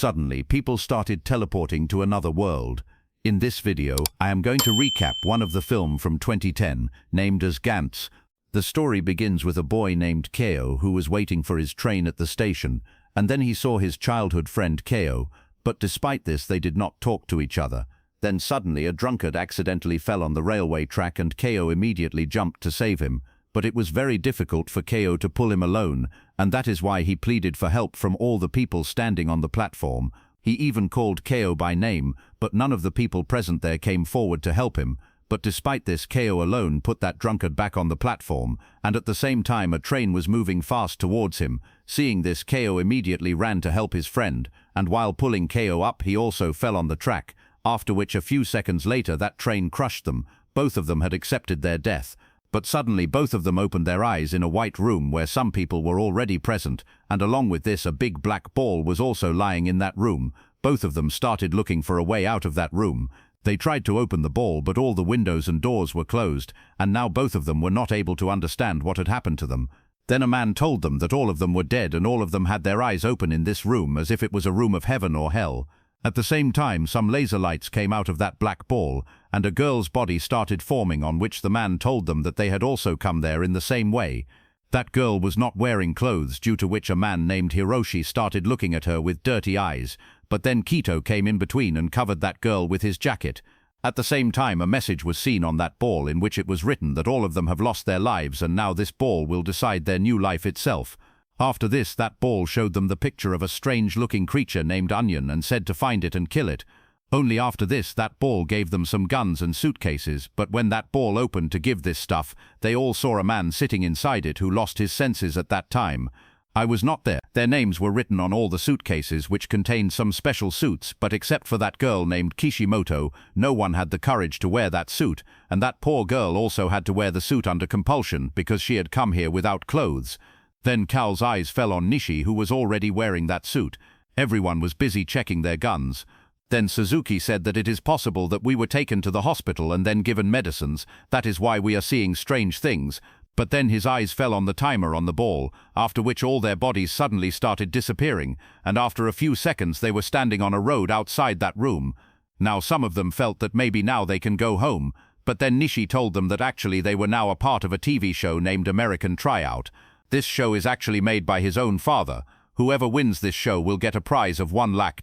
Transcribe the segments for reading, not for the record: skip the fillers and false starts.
Suddenly, people started teleporting to another world. In this video, I am going to recap one of the film from 2010, named as Gantz. The story begins with a boy named Keo who was waiting for his train at the station, and then he saw his childhood friend Keo, but despite this they did not talk to each other. Then suddenly a drunkard accidentally fell on the railway track and Keo immediately jumped to save him. But it was very difficult for Keo to pull him alone, and that is why he pleaded for help from all the people standing on the platform. He even called Keo by name, but none of the people present there came forward to help him. But despite this, Keo alone put that drunkard back on the platform, and at the same time a train was moving fast towards him. Seeing this, Keo immediately ran to help his friend, and while pulling Keo up he also fell on the track, after which a few seconds later that train crushed them. Both of them had accepted their death. But suddenly both of them opened their eyes in a white room where some people were already present, and along with this a big black ball was also lying in that room. Both of them started looking for a way out of that room. They tried to open the ball, but all the windows and doors were closed, and now both of them were not able to understand what had happened to them. Then a man told them that all of them were dead and all of them had their eyes open in this room as if it was a room of heaven or hell. At the same time, some laser lights came out of that black ball, and a girl's body started forming, on which the man told them that they had also come there in the same way. That girl was not wearing clothes, due to which a man named Hiroshi started looking at her with dirty eyes, but then Kito came in between and covered that girl with his jacket. At the same time, a message was seen on that ball in which it was written that all of them have lost their lives and now this ball will decide their new life itself. After this, that ball showed them the picture of a strange-looking creature named Onion and said to find it and kill it. Only after this, that ball gave them some guns and suitcases, but when that ball opened to give this stuff, they all saw a man sitting inside it who lost his senses at that time. I was not there. Their names were written on all the suitcases, which contained some special suits, but except for that girl named Kishimoto, no one had the courage to wear that suit, and that poor girl also had to wear the suit under compulsion because she had come here without clothes. Then Cal's eyes fell on Nishi, who was already wearing that suit. Everyone was busy checking their guns. Then Suzuki said that it is possible that we were taken to the hospital and then given medicines. That is why we are seeing strange things. But then his eyes fell on the timer on the ball, after which all their bodies suddenly started disappearing, and after a few seconds they were standing on a road outside that room. Now some of them felt that maybe now they can go home, but then Nishi told them that actually they were now a part of a TV show named American Tryout. This show is actually made by his own father. Whoever wins this show will get a prize of $1 lakh.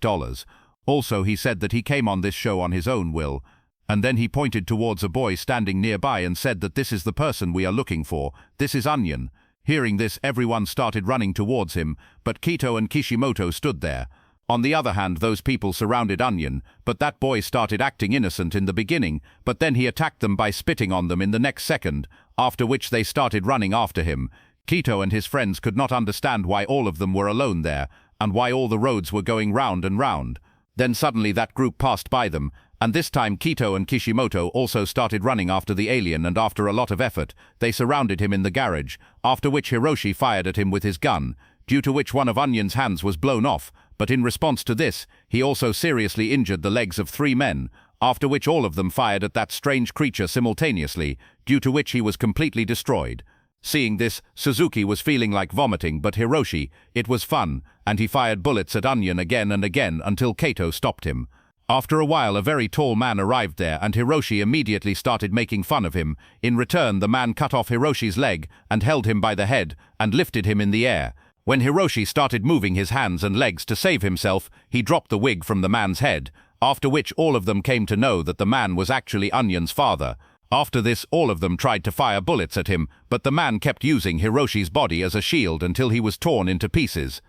Also, he said that he came on this show on his own will. And then he pointed towards a boy standing nearby and said that this is the person we are looking for. This is Onion. Hearing this, everyone started running towards him, but Kito and Kishimoto stood there. On the other hand, those people surrounded Onion, but that boy started acting innocent in the beginning, but then he attacked them by spitting on them in the next second, after which they started running after him. Kito and his friends could not understand why all of them were alone there, and why all the roads were going round and round. Then suddenly that group passed by them, and this time Kito and Kishimoto also started running after the alien, and after a lot of effort, they surrounded him in the garage, after which Hiroshi fired at him with his gun, due to which one of Onion's hands was blown off, but in response to this, he also seriously injured the legs of 3 men, after which all of them fired at that strange creature simultaneously, due to which he was completely destroyed. Seeing this, Suzuki was feeling like vomiting, but Hiroshi, it was fun, and he fired bullets at Onion again and again until Kato stopped him. After a while, a very tall man arrived there, and Hiroshi immediately started making fun of him. In return, the man cut off Hiroshi's leg and held him by the head and lifted him in the air. When Hiroshi started moving his hands and legs to save himself, he dropped the wig from the man's head, after which all of them came to know that the man was actually Onion's father. After this, all of them tried to fire bullets at him, but the man kept using Hiroshi's body as a shield until he was torn into pieces.